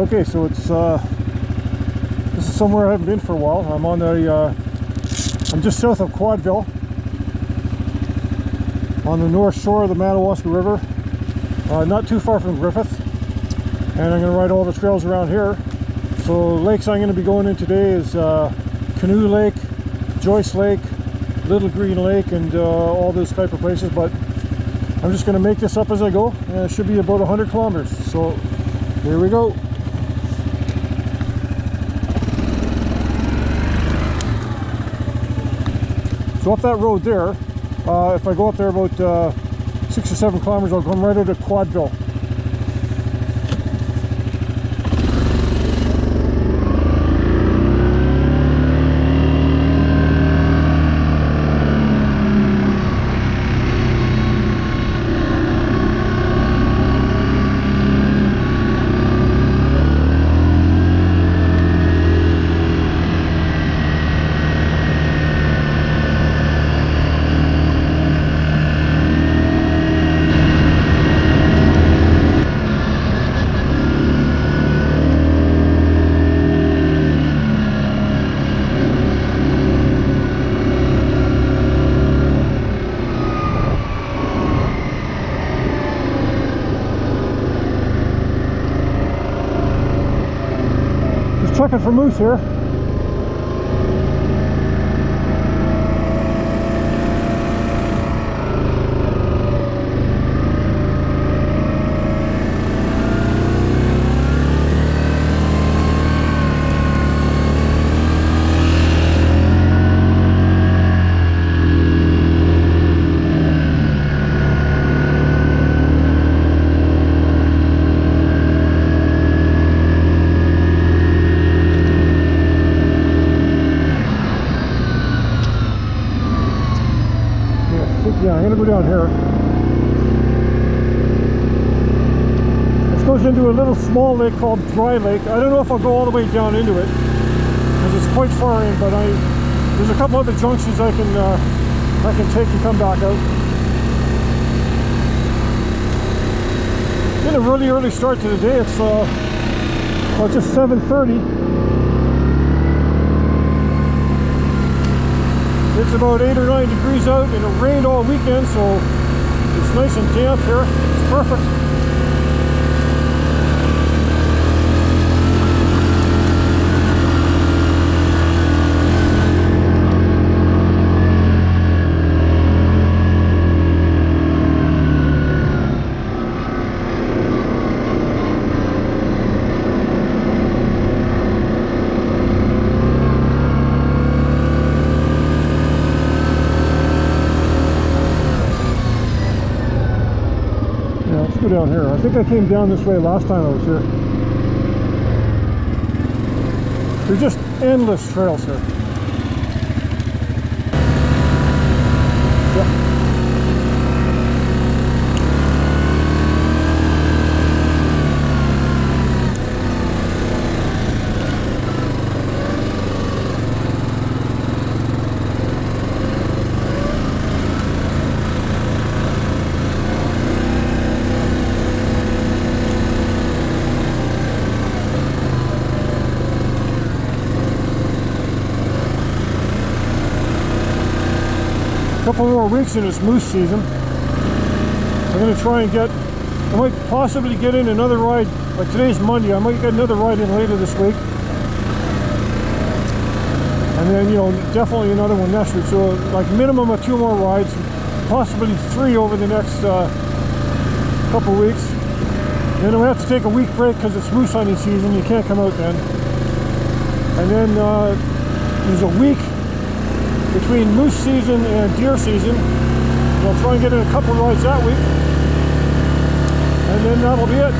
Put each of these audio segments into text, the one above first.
Okay, so it's this is somewhere I haven't been for a while. I'm on the I'm just south of Quadcille, on the north shore of the Madawaska River, not too far from Griffith, and I'm going to ride all the trails around here. So lakes I'm going to be going in today is Canoe Lake, Joyce Lake, Little Green Lake, and all those type of places, but I'm just going to make this up as I go, and it should be about 100 kilometers. So here we go. So up that road there, if I go up there about 6 or 7 kilometers, I'll come right out of Quadcille. Checking for moose here. Yeah, I'm going to go down here. This goes into a little small lake called Dry Lake. I don't know if I'll go all the way down into it, because it's quite far in, but there's a couple other junctions I can take and come back out. Been a really early start to the day. It's well, just 7:30. It's about 8 or 9 degrees out, and it rained all weekend, so it's nice and damp here. It's perfect. Go down here. I think I came down this way last time I was here. They're just endless trails here. Yeah. Couple more weeks in this moose season. I'm going to try and I might possibly get in another ride, like today's Monday, I might get another ride in later this week. And then, you know, definitely another one next week. So like minimum of 2 more rides, possibly 3 over the next couple weeks. Then we have to take a week break because it's moose hunting season, you can't come out then. And then there's a week between moose season and deer season. I'll try and get in a couple rides that week, and then that'll be it.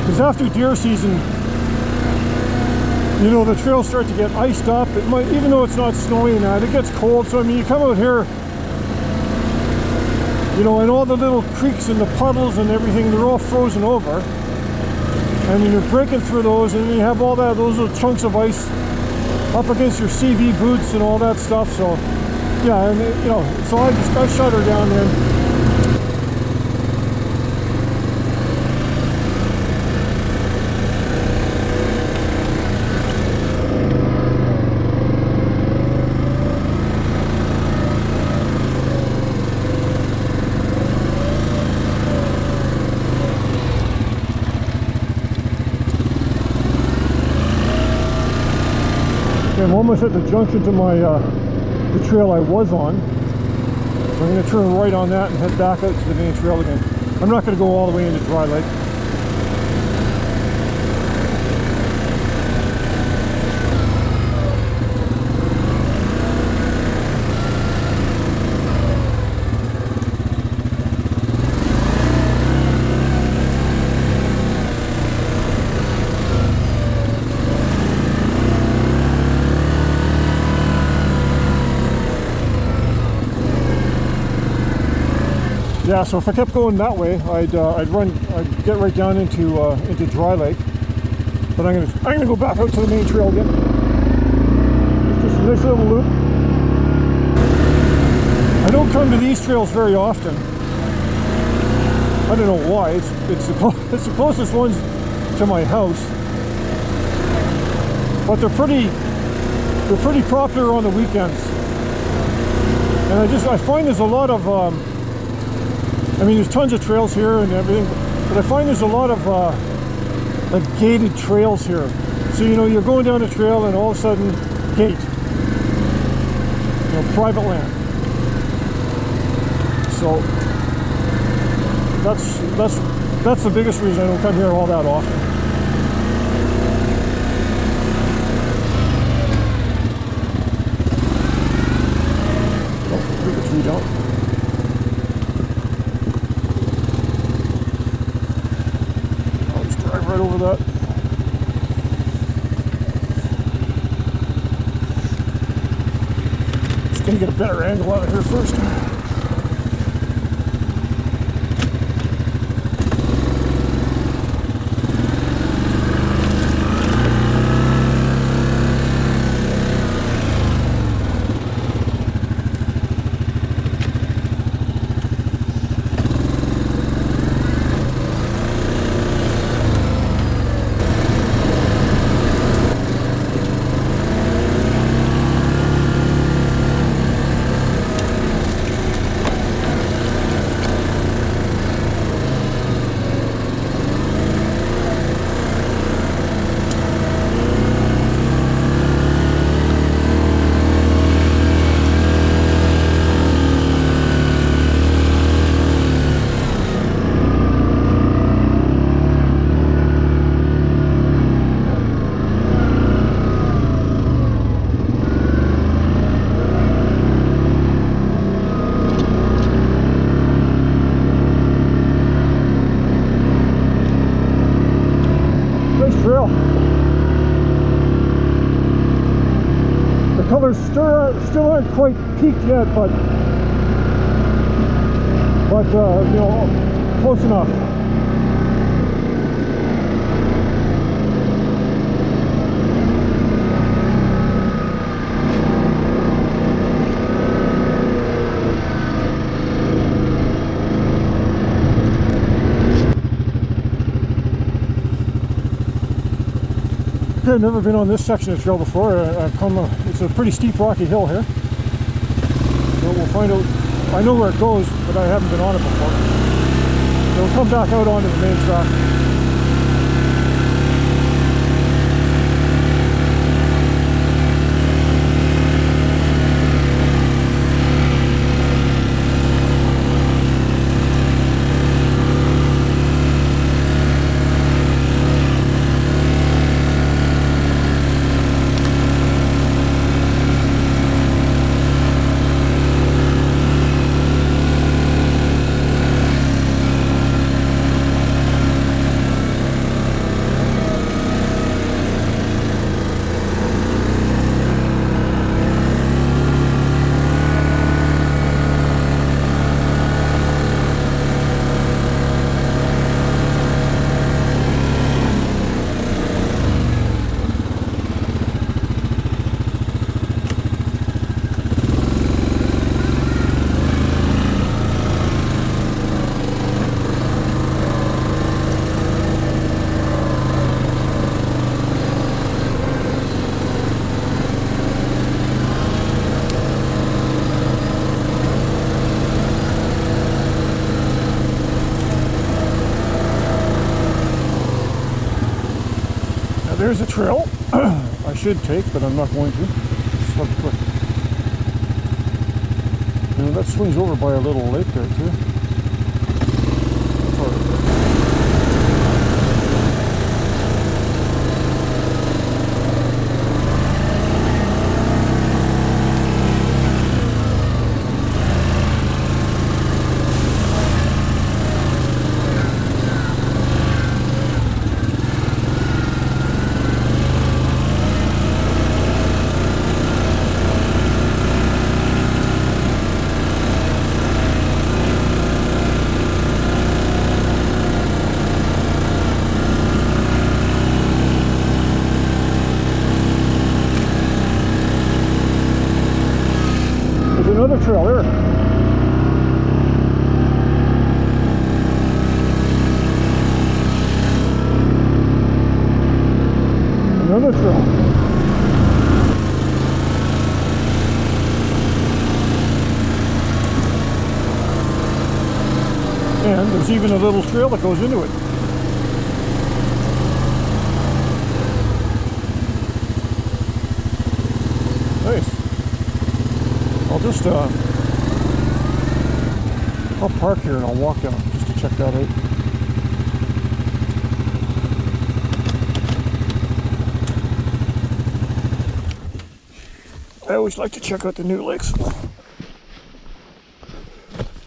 Because after deer season, you know, the trails start to get iced up. It might, even though it's not snowy and that, it gets cold. So I mean, you come out here, you know, and all the little creeks and the puddles and everything, they're all frozen over. And then you're breaking through those, and then you have all those little chunks of ice up against your CV boots and all that stuff. So Yeah, and you know, so I shut her down then. I'm almost at the junction to my the trail I was on. So I'm going to turn right on that and head back out to the main trail again. I'm not going to go all the way into Dry Lake. Yeah, so if I kept going that way, I'd get right down into Dry Lake. But I'm gonna go back out to the main trail again. It's just a nice little loop. I don't come to these trails very often. I don't know why. It's the closest ones to my house. But they're pretty popular on the weekends. And I find there's a lot of I mean, there's tons of trails here and everything, but I find there's a lot of like gated trails here. So, you know, you're going down a trail and all of a sudden, gate. You know, private land. So that's the biggest reason I don't come here all that often. Oh, leave the tree down. Right over that. Just gonna get a better angle out of here first. Colors still aren't quite peaked yet, but you know, close enough. I've never been on this section of the trail before. It's a pretty steep rocky hill here. So we'll find out. I know where it goes, but I haven't been on it before. So we'll come back out onto the main track. there's a trail I should take, but I'm not going to. Just have a quick. You know, that swings over by a little lake there too. Another trail there. Another trail. And there's even a little trail that goes into it. Nice. I'll park here and I'll walk down just to check that out. I always like to check out the new lakes.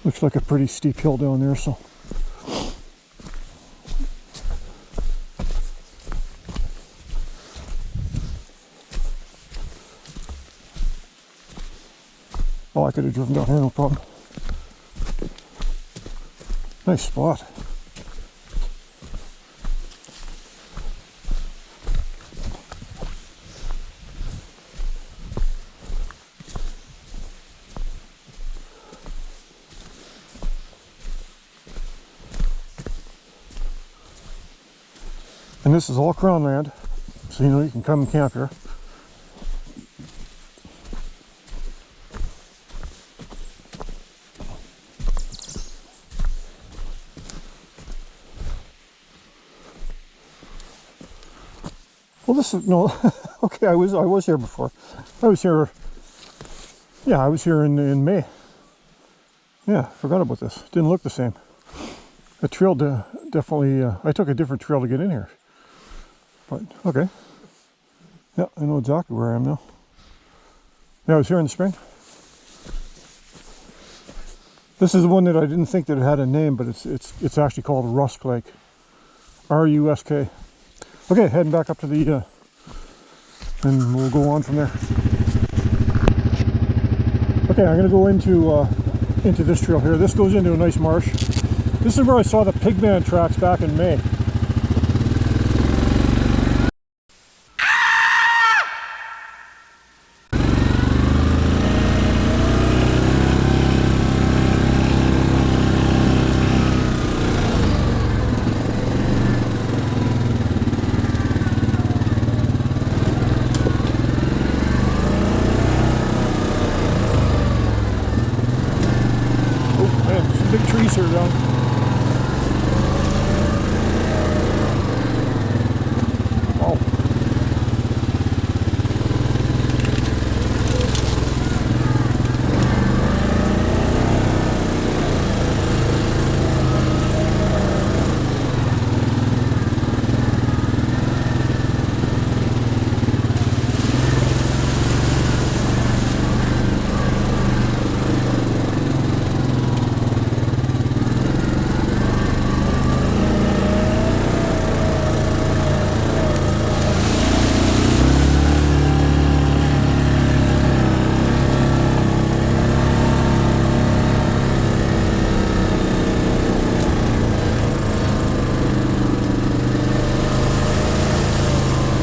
Looks like a pretty steep hill down there, so. Oh, I could have driven down here, no problem. Nice spot. And this is all Crown land, so you know you can come and camp here. Well, this is no. Okay, I was here before. I was here. Yeah, I was here in May. Yeah, forgot about this. Didn't look the same. The trail definitely. I took a different trail to get in here. But okay. Yeah, I know exactly where I am now. Yeah, I was here in the spring. This is the one that I didn't think that it had a name, but it's actually called Rusk Lake. R-U-S-K. Okay, heading back up to the, and we'll go on from there. Okay, I'm going to go into this trail here. This goes into a nice marsh. This is where I saw the pigman tracks back in May. Big trees here down. Wow.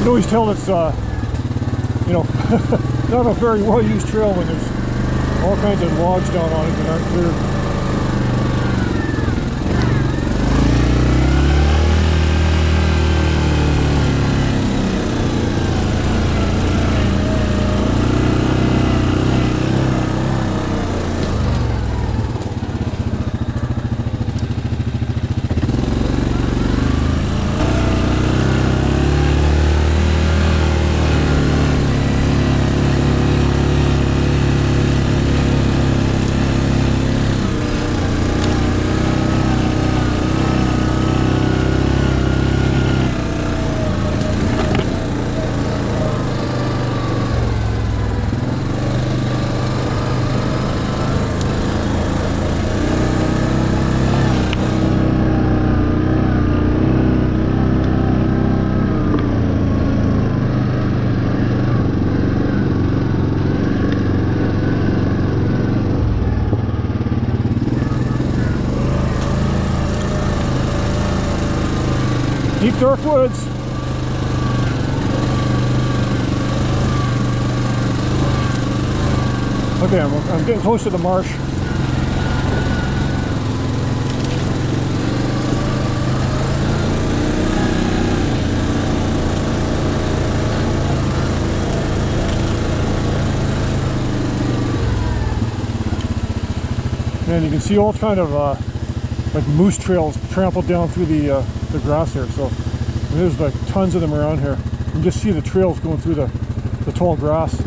You can always tell it's, you know, not a very well-used trail when there's all kinds of logs down on it that aren't cleared. dark woods. Okay, I'm getting close to the marsh. And you can see all kind of like moose trails trampled down through the grass here. So there's like tons of them around here. You can just see the trails going through the tall grass.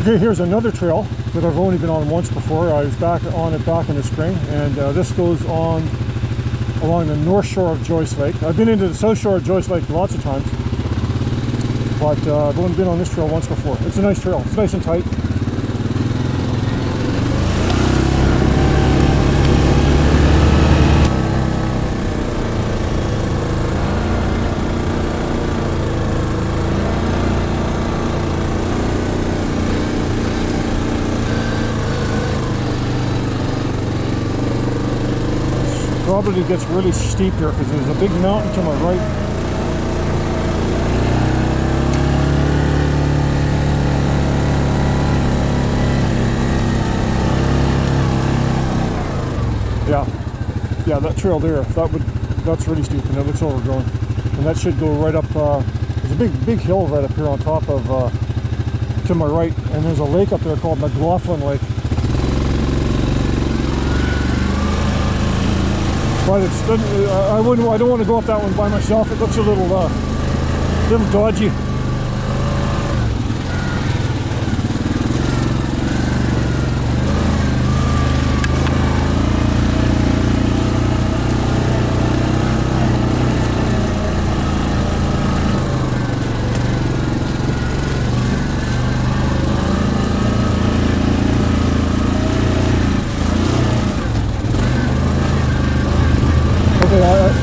Okay, here's another trail that I've only been on once before. I was back on it back in the spring, and this goes on along the north shore of Joyce Lake. I've been into the south shore of Joyce Lake lots of times, but I've only been on this trail once before. It's a nice trail. It's nice and tight. Probably gets really steep here because there's a big mountain to my right. Yeah, that trail there, that's really steep and it looks overgrown. And that should go right up, there's a big hill right up here on top of, to my right, and there's a lake up there called Madawaska Lake. But it's, I don't want to go up that one by myself. It looks a little dodgy.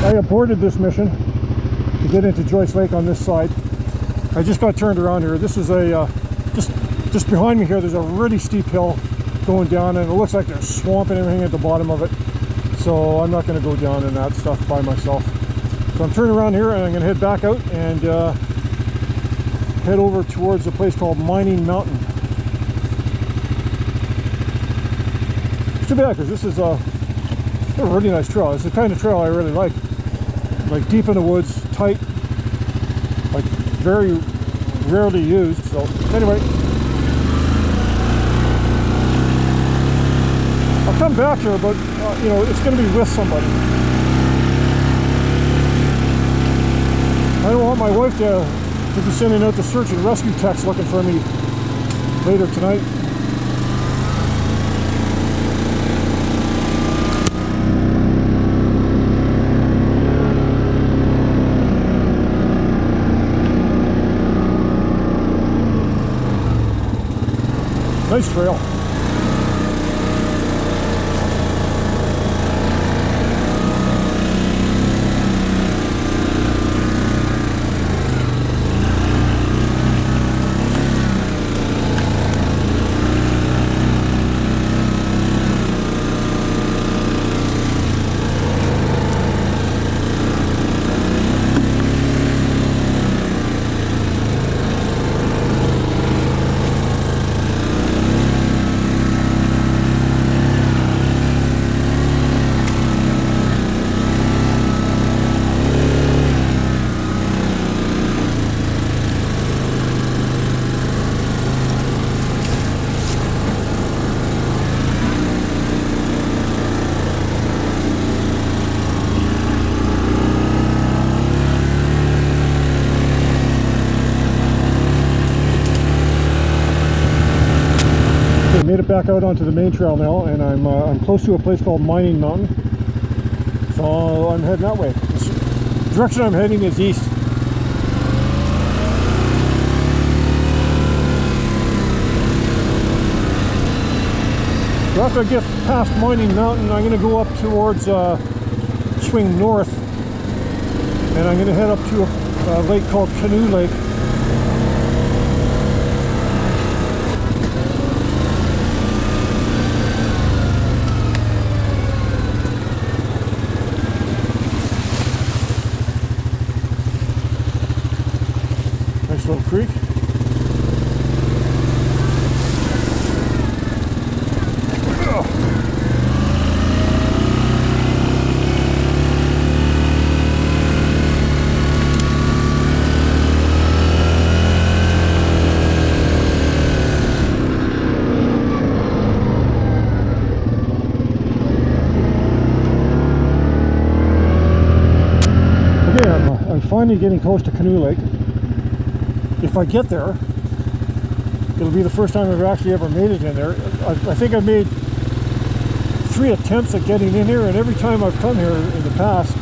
I aborted this mission to get into Joyce Lake on this side. I just got turned around here. This is a just behind me here. There's a really steep hill going down, and it looks like there's swamp and everything at the bottom of it. So I'm not going to go down in that stuff by myself. So I'm turning around here, and I'm going to head back out and head over towards a place called Mining Mountain. It's too bad because this is a really nice trail. It's the kind of trail I really like deep in the woods, tight, like very rarely used. So anyway, I'll come back here, but you know, it's going to be with somebody. I don't want my wife to be sending out the search and rescue techs looking for me later tonight. Nice trail. Made it back out onto the main trail now, and I'm close to a place called Mining Mountain. So I'm heading that way. The direction I'm heading is east. So after I get past Mining Mountain, I'm going to go up towards swing north, and I'm going to head up to a lake called Canoe Lake. Nice little creek. I'm finally getting close to Canoe Lake. If I get there, it'll be the first time I've actually ever made it in there. I think I've made 3 attempts at getting in here, and every time I've come here in the past,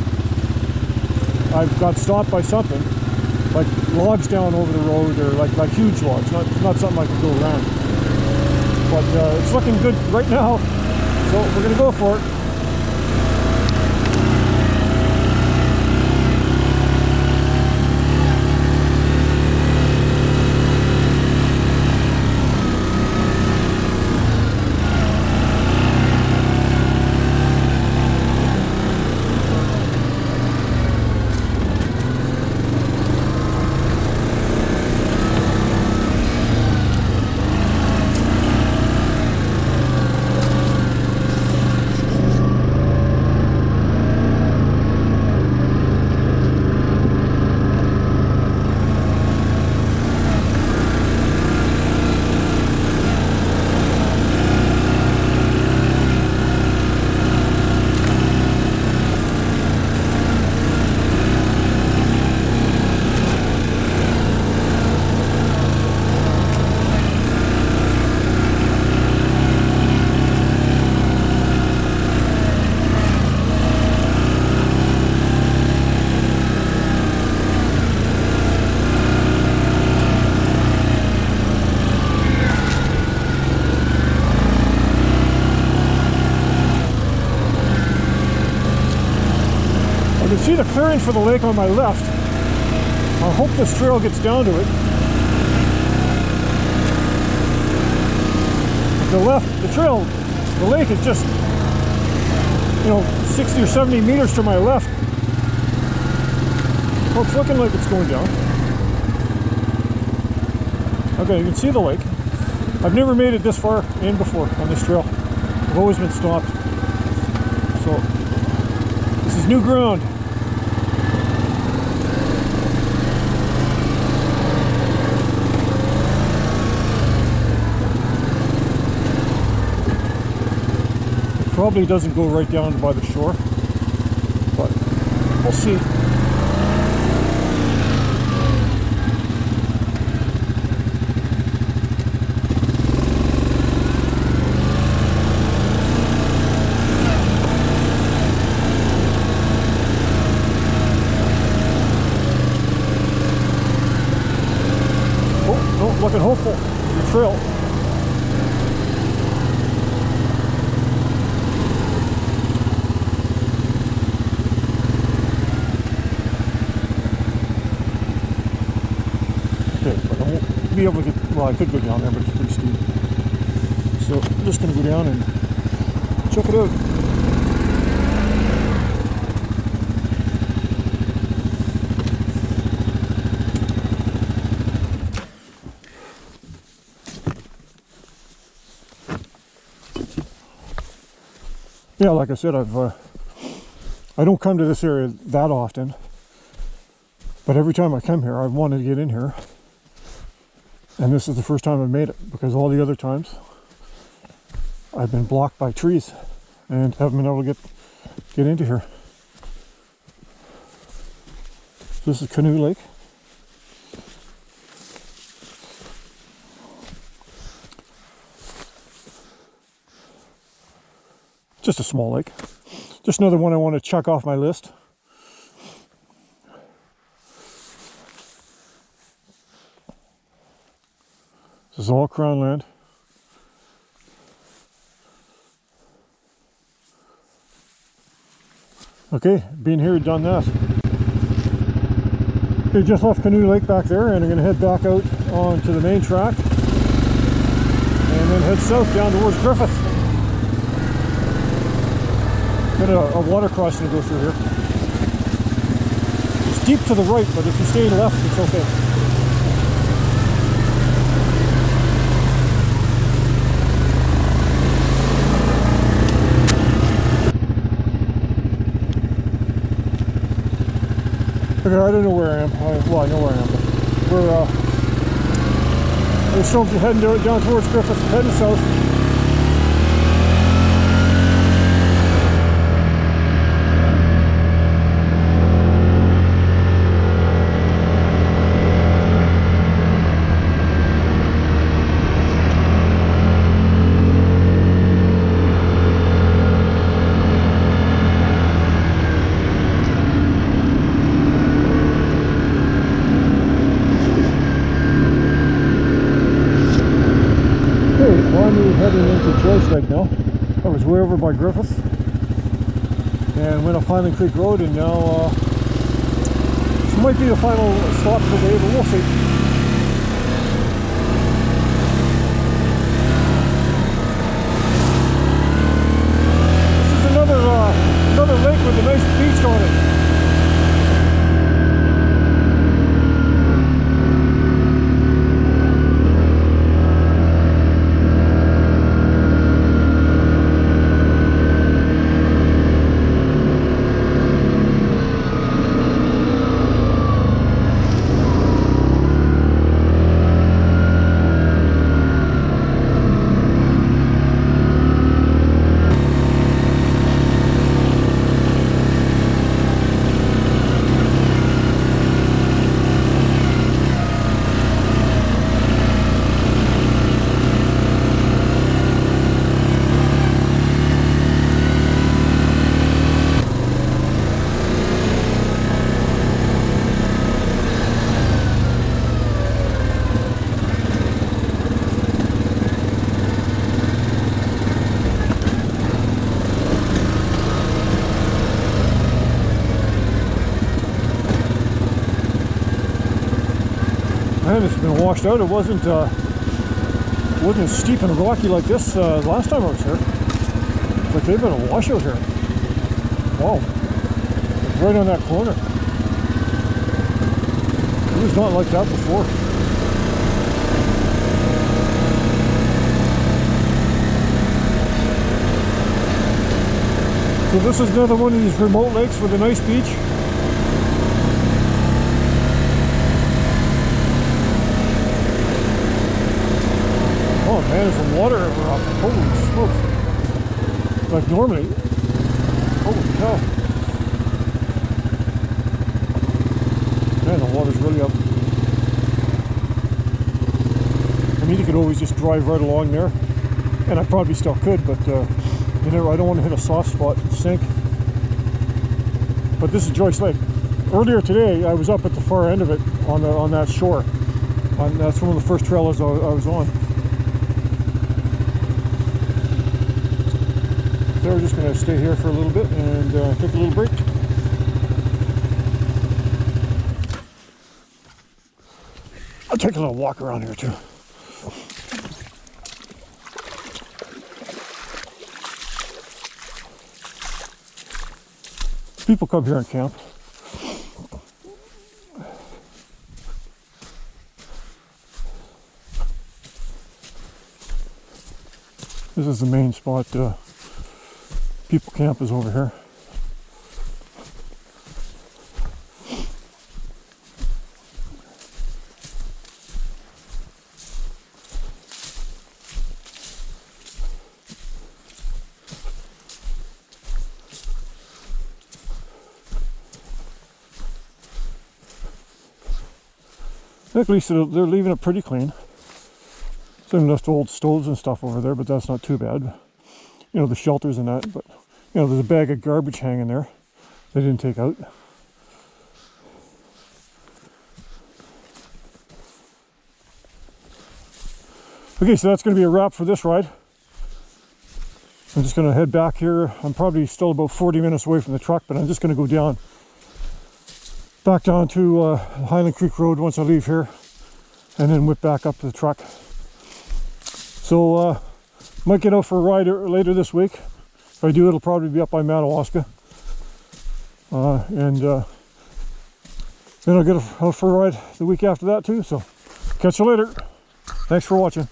I've got stopped by something, like logs down over the road, or like huge logs, not something I can go around. But it's looking good right now, so we're going to go for it. You can see the clearing for the lake on my left. I hope this trail gets down to it. The lake is just, 60 or 70 meters to my left. Well, it's looking like it's going down. Okay, you can see the lake. I've never made it this far in before on this trail. I've always been stopped. So, this is new ground. Probably doesn't go right down by the shore, but we'll see. Oh, no, looking hopeful. Your trail. Be able to get, well, I could go down there, but it's pretty steep. So I'm just going to go down and check it out. Yeah, like I said, I don't come to this area that often, but every time I come here, I've wanted to get in here. And this is the first time I've made it, because all the other times I've been blocked by trees and haven't been able to get into here. This is Canoe Lake. Just a small lake. Just another one I want to check off my list. This is all Crown land. Okay, been here, done that. Okay, just left Canoe Lake back there, and I'm going to head back out onto the main track and then head south down towards Griffith. Got a water crossing to go through here. It's deep to the right, but if you stay left, it's okay. Okay, I don't know where I am. Well, I know where I am, but we're still heading down towards Griffith, heading south. Heading into Joyce Lake now. I was way over by Griffith and went up Highland Creek Road, and now this might be the final stop for the day, but we'll see. This is another lake with a nice beach on it. Man, it's been washed out. It wasn't steep and rocky like this last time I was here. But they've been a washout here. Wow. Right on that corner. It was not like that before. So this is another one of these remote lakes with a nice beach. Oh man, there's some water everywhere. Holy smokes. Like normally. Holy cow. Man, the water's really up. I mean, you could always just drive right along there. And I probably still could, but you know, I don't want to hit a soft spot and sink. But this is Joyce Lake. Earlier today, I was up at the far end of it on that shore. That's one of the first trailers I was on. So we're just going to stay here for a little bit and take a little break. I'll take a little walk around here too. People come here and camp. This is the main spot. People camp is over here. At least they're leaving it pretty clean. Some left old stoves and stuff over there, but that's not too bad. You know, the shelters and that, but You know, there's a bag of garbage hanging there they didn't take out. Okay, so that's going to be a wrap for this ride. I'm just going to head back here. I'm probably still about 40 minutes away from the truck, but I'm just going to go back down to Highland Creek Road once I leave here, and then whip back up to the truck. So might get out for a ride later this week. If I do, it'll probably be up by Madawaska, and then I'll get out for a ride the week after that too. So catch you later. Thanks for watching.